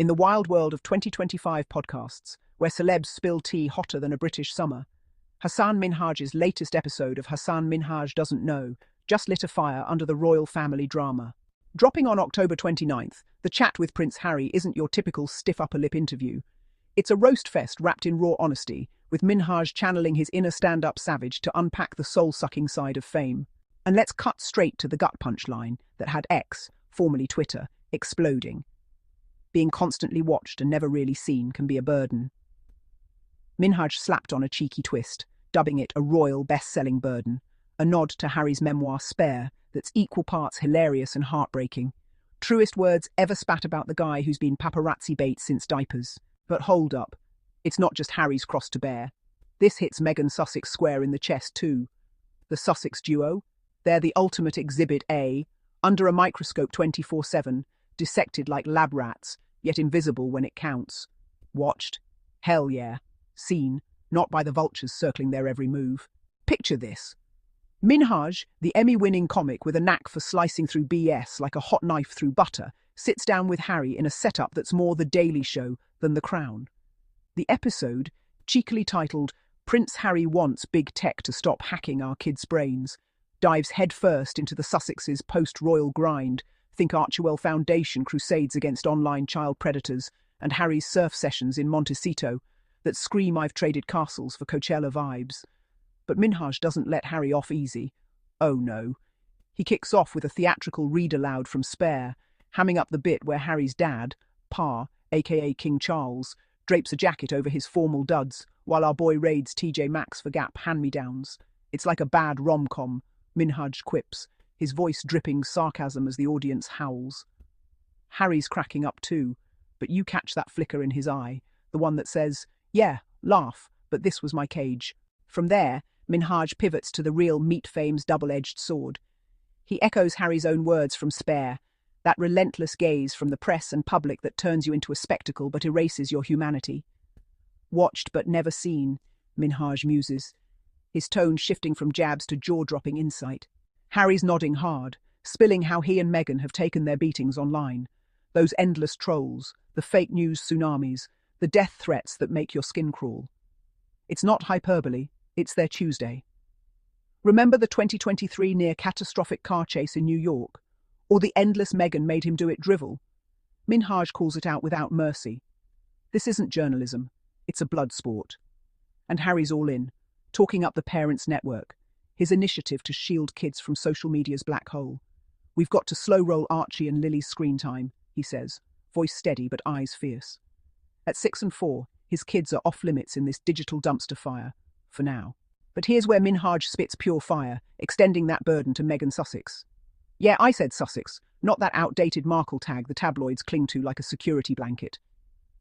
In the wild world of 2025 podcasts, where celebs spill tea hotter than a British summer, Hasan Minhaj's latest episode of Hasan Minhaj Doesn't Know just lit a fire under the royal family drama. Dropping on October 29th, the chat with Prince Harry isn't your typical stiff upper lip interview. It's a roast fest wrapped in raw honesty, with Minhaj channeling his inner stand-up savage to unpack the soul-sucking side of fame. And let's cut straight to the gut punch line that had X, formerly Twitter, exploding. Being constantly watched and never really seen can be a burden. Minhaj slapped on a cheeky twist, dubbing it a royal best-selling burden, a nod to Harry's memoir Spare that's equal parts hilarious and heartbreaking. Truest words ever spat about the guy who's been paparazzi bait since diapers. But hold up, it's not just Harry's cross to bear. This hits Meghan Sussex square in the chest too. The Sussex duo? They're the ultimate exhibit A, under a microscope 24/7, dissected like lab rats, yet invisible when it counts. Watched? Hell yeah. Seen, not by the vultures circling their every move. Picture this. Minhaj, the Emmy-winning comic with a knack for slicing through BS like a hot knife through butter, sits down with Harry in a setup that's more The Daily Show than The Crown. The episode, cheekily titled Prince Harry Wants Big Tech to Stop Hacking Our Kids' Brains, dives headfirst into the Sussexes' post-royal grind, think Archewell Foundation crusades against online child predators, and Harry's surf sessions in Montecito that scream I've traded castles for Coachella vibes. But Minhaj doesn't let Harry off easy. Oh no. He kicks off with a theatrical read-aloud from Spare, hamming up the bit where Harry's dad, Pa, aka King Charles, drapes a jacket over his formal duds, while our boy raids TJ Maxx for Gap hand-me-downs. It's like a bad rom-com, Minhaj quips, his voice dripping sarcasm as the audience howls. Harry's cracking up too, but you catch that flicker in his eye, the one that says, yeah, laugh, but this was my cage. From there, Minhaj pivots to the real meat fame's double-edged sword. He echoes Harry's own words from Spare, that relentless gaze from the press and public that turns you into a spectacle but erases your humanity. Watched but never seen, Minhaj muses, his tone shifting from jabs to jaw-dropping insight. Harry's nodding hard, spilling how he and Meghan have taken their beatings online. Those endless trolls, the fake news tsunamis, the death threats that make your skin crawl. It's not hyperbole, it's their Tuesday. Remember the 2023 near-catastrophic car chase in New York? Or the endless Meghan made him do it drivel? Minhaj calls it out without mercy. This isn't journalism, it's a blood sport. And Harry's all in, talking up the parents' network, his initiative to shield kids from social media's black hole. We've got to slow-roll Archie and Lily's screen time, he says, voice steady but eyes fierce. At 6 and 4, his kids are off-limits in this digital dumpster fire, for now. But here's where Minhaj spits pure fire, extending that burden to Meghan Sussex. Yeah, I said Sussex, not that outdated Markle tag the tabloids cling to like a security blanket.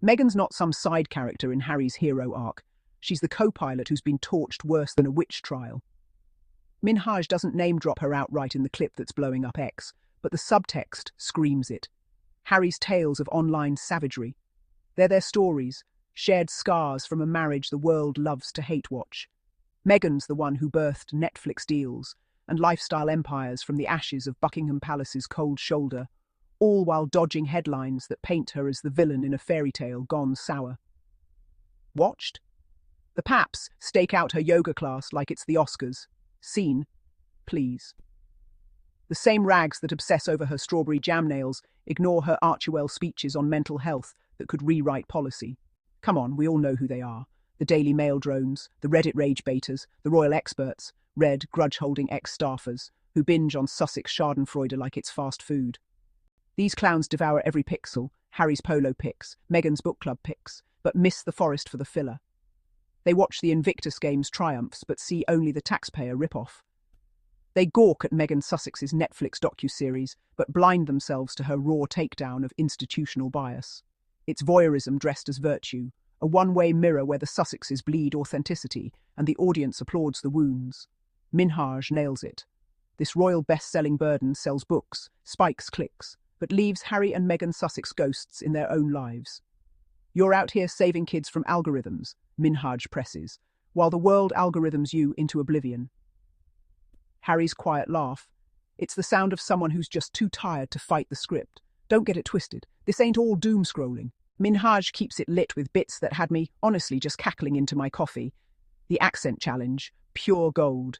Meghan's not some side character in Harry's hero arc. She's the co-pilot who's been torched worse than a witch trial. Minhaj doesn't name-drop her outright in the clip that's blowing up X, but the subtext screams it. Harry's tales of online savagery. They're their stories, shared scars from a marriage the world loves to hate-watch. Meghan's the one who birthed Netflix deals and lifestyle empires from the ashes of Buckingham Palace's cold shoulder, all while dodging headlines that paint her as the villain in a fairy tale gone sour. Watched? The Paps stake out her yoga class like it's the Oscars. Seen? Please. The same rags that obsess over her strawberry jam nails ignore her Archewell speeches on mental health that could rewrite policy. Come on, we all know who they are. The Daily Mail drones, the Reddit rage baiters, the royal experts, red, grudge-holding ex-staffers, who binge on Sussex schadenfreude like it's fast food. These clowns devour every pixel, Harry's polo pics, Meghan's book club pics, but miss the forest for the filler. They watch the Invictus Games triumphs but see only the taxpayer rip-off. They gawk at Meghan Sussex's Netflix docuseries but blind themselves to her raw takedown of institutional bias. It's voyeurism dressed as virtue, a one-way mirror where the Sussexes bleed authenticity and the audience applauds the wounds. Minhaj nails it. This royal best-selling burden sells books, spikes clicks, but leaves Harry and Meghan Sussex ghosts in their own lives. You're out here saving kids from algorithms, Minhaj presses, while the world algorithms you into oblivion. Harry's quiet laugh. It's the sound of someone who's just too tired to fight the script. Don't get it twisted. This ain't all doom-scrolling. Minhaj keeps it lit with bits that had me, honestly, just cackling into my coffee. The accent challenge, pure gold.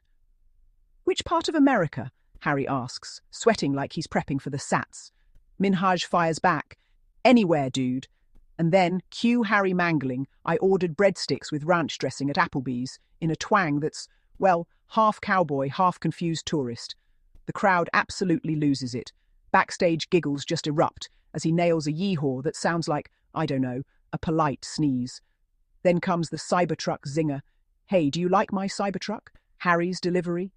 Which part of America? Harry asks, sweating like he's prepping for the Sats. Minhaj fires back, anywhere, dude. And then, cue Harry mangling, I ordered breadsticks with ranch dressing at Applebee's, in a twang that's, well, half cowboy, half confused tourist. The crowd absolutely loses it. Backstage giggles just erupt as he nails a yee-haw that sounds like, I don't know, a polite sneeze. Then comes the Cybertruck zinger. Hey, do you like my Cybertruck? Harry's delivery?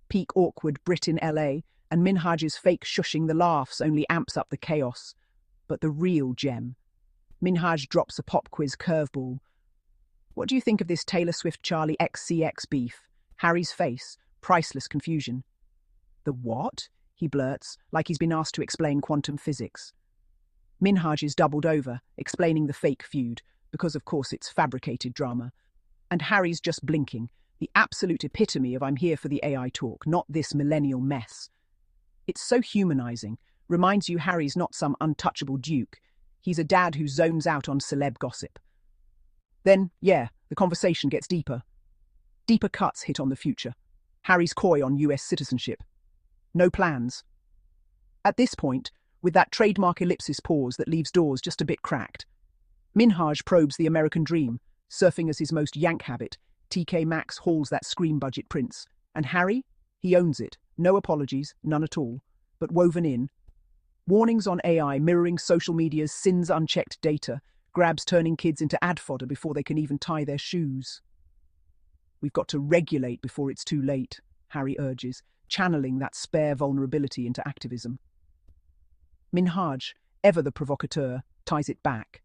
Peak awkward Brit in LA, and Minhaj's fake shushing the laughs only amps up the chaos. But the real gem. Minhaj drops a pop quiz curveball. What do you think of this Taylor Swift Charlie XCX beef? Harry's face, priceless confusion. The what? He blurts, like he's been asked to explain quantum physics. Minhaj is doubled over, explaining the fake feud, because of course it's fabricated drama. And Harry's just blinking, the absolute epitome of I'm here for the AI talk, not this millennial mess. It's so humanizing, reminds you Harry's not some untouchable duke. He's a dad who zones out on celeb gossip. Then, yeah, the conversation gets deeper. Deeper cuts hit on the future. Harry's coy on US citizenship. No plans. At this point, with that trademark ellipsis pause that leaves doors just a bit cracked, Minhaj probes the American dream, surfing as his most yank habit. TK Maxx hauls that screen budget prince. And Harry? He owns it. No apologies, none at all. But woven in. Warnings on AI mirroring social media's sins unchecked data, grabs turning kids into ad fodder before they can even tie their shoes. We've got to regulate before it's too late, Harry urges, channeling that spare vulnerability into activism. Minhaj, ever the provocateur, ties it back.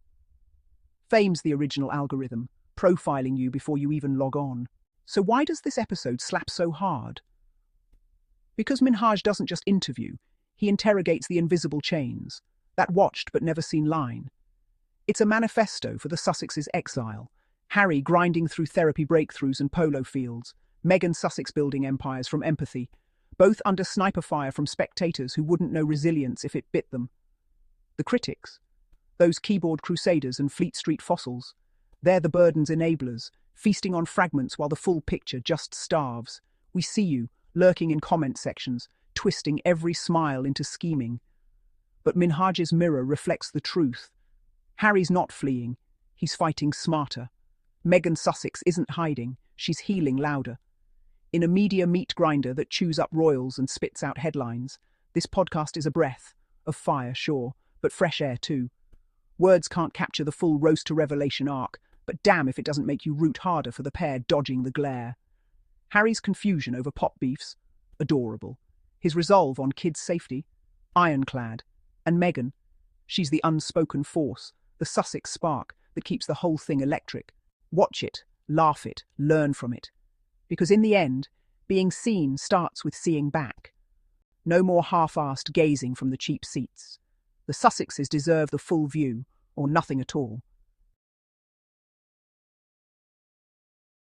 Fame's the original algorithm, profiling you before you even log on. So why does this episode slap so hard? Because Minhaj doesn't just interview, he interrogates the invisible chains, that watched but never seen line. It's a manifesto for the Sussex's exile, Harry grinding through therapy breakthroughs and polo fields, Meghan Sussex building empires from empathy, both under sniper fire from spectators who wouldn't know resilience if it bit them. The critics, those keyboard crusaders and Fleet Street fossils, they're the burden's enablers, feasting on fragments while the full picture just starves. We see you, lurking in comment sections, twisting every smile into scheming. But Minhaj's mirror reflects the truth. Harry's not fleeing, he's fighting smarter. Meghan Sussex isn't hiding, she's healing louder. In a media meat grinder that chews up royals and spits out headlines, this podcast is a breath of fire, sure, but fresh air too. Words can't capture the full roast to revelation arc, but damn if it doesn't make you root harder for the pair dodging the glare. Harry's confusion over pop beefs, adorable. His resolve on kids' safety, ironclad. And Meghan, she's the unspoken force, the Sussex spark that keeps the whole thing electric. Watch it, laugh it, learn from it. Because in the end, being seen starts with seeing back. No more half-assed gazing from the cheap seats. The Sussexes deserve the full view, or nothing at all.